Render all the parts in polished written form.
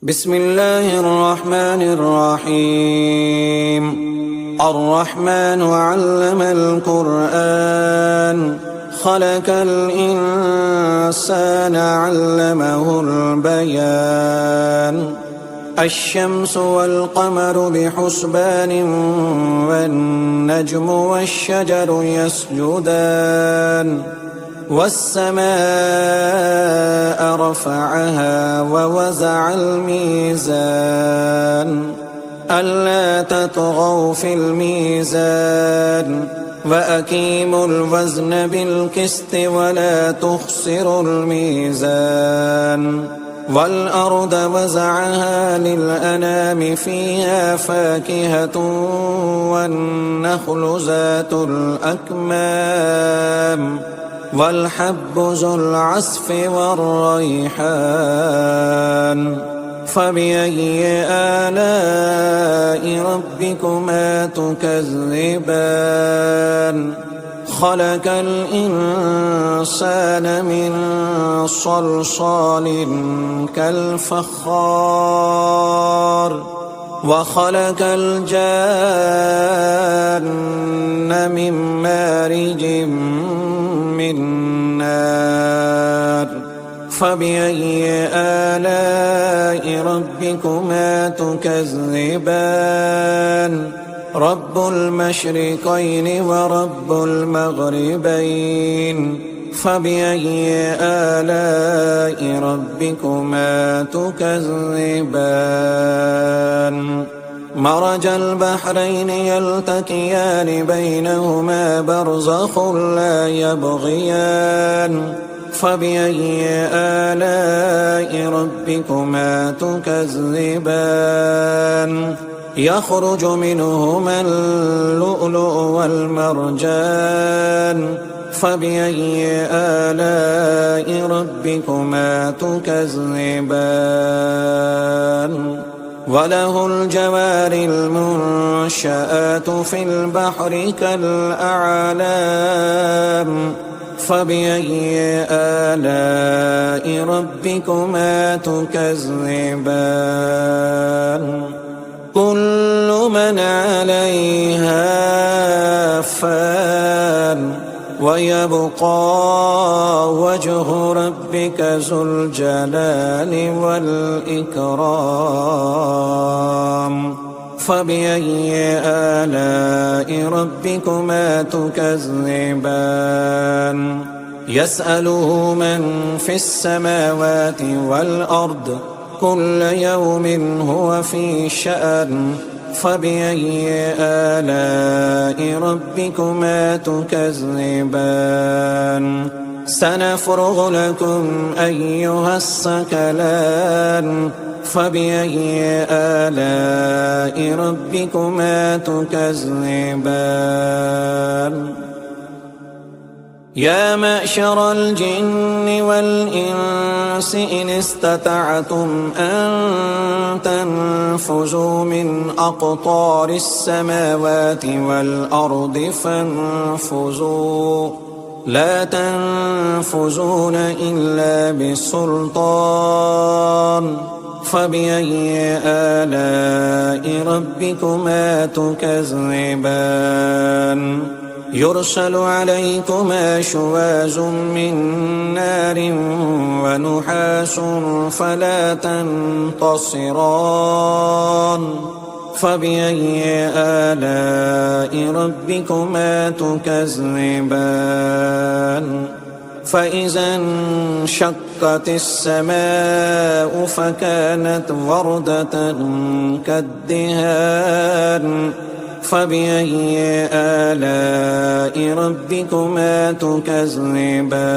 بسم الله الرحمن الرحيم. الرحمن علم القرآن خلق الإنسان علمه البيان. الشمس والقمر بحسبان والنجم والشجر يسجدان. والسماء رفعها ووزع الميزان ألا تطغوا في الميزان وأقيموا الوزن بالقسط ولا تخسروا الميزان. والأرض وزعها للأنام فيها فاكهة والنخل ذات الأكمام والحب ذو العصف والريحان. فبأي آلاء ربكما تكذبان؟ خلق الإنسان من صلصال كالفخار وخلق الجان من مارج من نار. فبأي آلاء ربكما تكذبان؟ رب المشرقين ورب المغربين. فبأي آلاء ربكما تكذبان؟ مرج البحرين يلتقيان بينهما برزخ لا يبغيان. فبأي آلاء ربكما تكذبان؟ يخرج منهما اللؤلؤ والمرجان. فبأي آلاء ربكما تكذبان؟ وله الجوار المنشآت في البحر كالأعلام. فبأي آلاء ربكما تكذبان؟ كل من عليها فان ويبقى وجه ربك ذو الجلال والإكرام. فبأي آلاء ربكما تكذبان؟ يسأله من في السماوات والأرض كل يوم هو في شأن. فبأي آلاء ربكما تكذبان؟ سنفرغ لكم أيها الثقلان. فبأي آلاء ربكما تكذبان؟ يا معشر الجن والإنس إن استطعتم أن تنفذوا من أقطار السماوات والأرض فانفذوا لا تنفذون إلا بسلطان. فبأي آلاء ربكما تكذبان؟ يرسل عليكما شواظ من نار ونحاس فلا تنتصران. فبأي آلاء ربكما تكذبان؟ فإذا انشقت السماء فكانت وردة كالدهان. فبأي آلاء ربكما تكذبان؟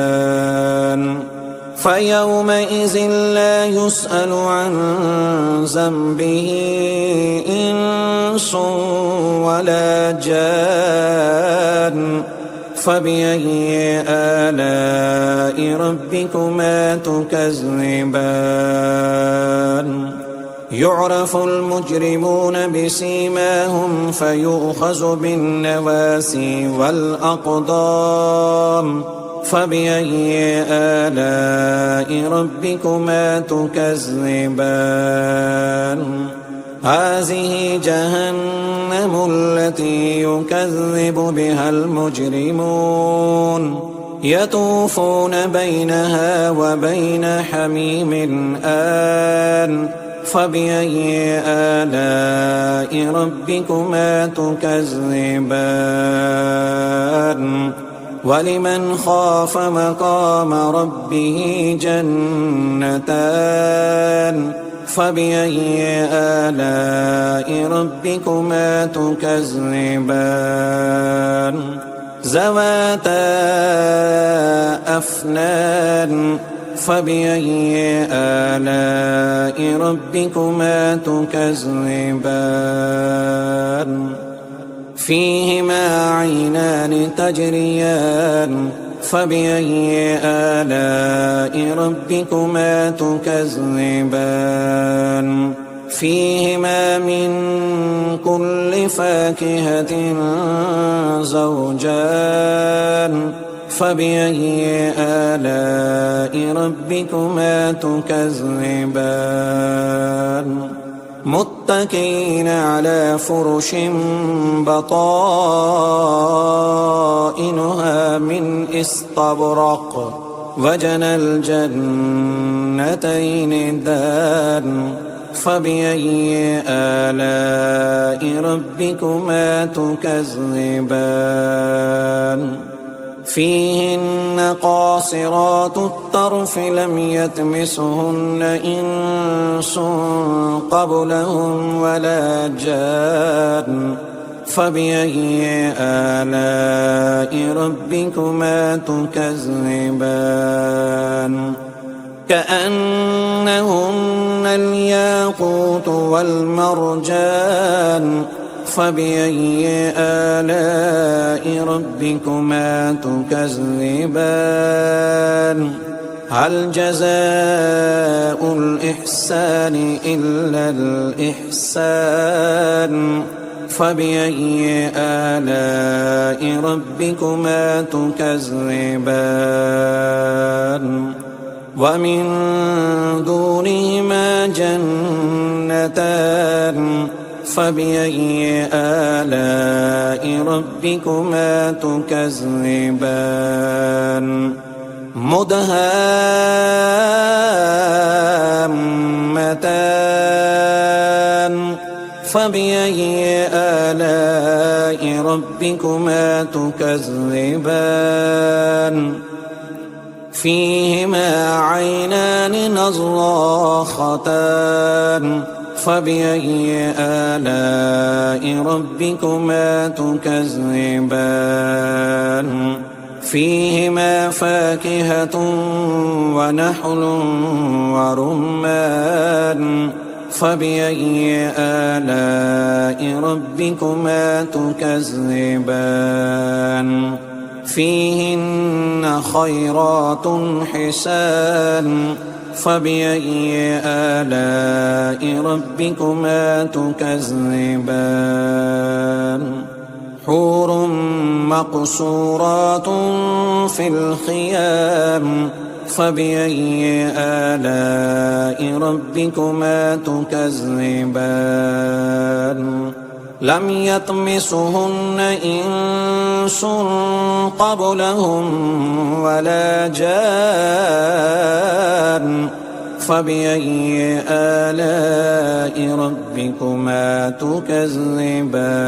فيومئذ لا يسأل عن ذنبه إنس ولا جان. فبأي آلاء ربكما تكذبان؟ يعرف المجرمون بسيماهم فيؤخذ بالنواسي والأقدام. فبأي آلاء ربكما تكذبان هذه جهنم التي يكذب بها المجرمون يطوفون بينها وبين حميم آن فبأي آلاء ربكما تكذبان ولمن خاف مقام ربه جنتان فبأي آلاء ربكما تكذبان ذواتا أفنان فبأي آلاء ربكما تكذبان فيهما عينان تجريان فبأي آلاء ربكما تكذبان فيهما من كل فاكهة زوجان فبأي آلاء ربكما تكذبان متكئين على فرش بطائنها من استبرق وجنى الجنتين دان فبأي آلاء ربكما تكذبان فيهن قاصرات الطرف لم يطمثهن إنس قبلهم ولا جان فبأي آلاء ربكما تكذبان كأنهن الياقوت والمرجان فبأي آلاء ربكما تكذبان هل جزاء الإحسان إلا الإحسان فبأي آلاء ربكما تكذبان ومن دونهما جنتان فبأي آلاء ربكما تكذبان مدهامتان فبأي آلاء ربكما تكذبان فيهما عينان نضاختان فبأي آلاء ربكما تكذبان فيهما فاكهة ونحل ورمان فبأي آلاء ربكما تكذبان فيهن خيرات حسان فبأي آلاء ربكما تكذبان حور مقصورات في الخيام فبأي آلاء ربكما تكذبان لم يطمثهن إنس قبلهم ولا جان فبأي آلاء ربكما تكذبان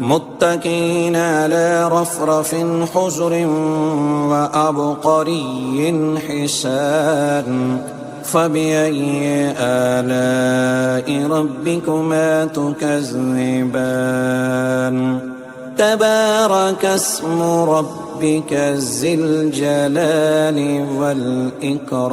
متكئين على رفرف حجر وأبقري حسان فبأي آلاء ربكما تكذبان تبارك اسم ربك ذي الجلال والإكرام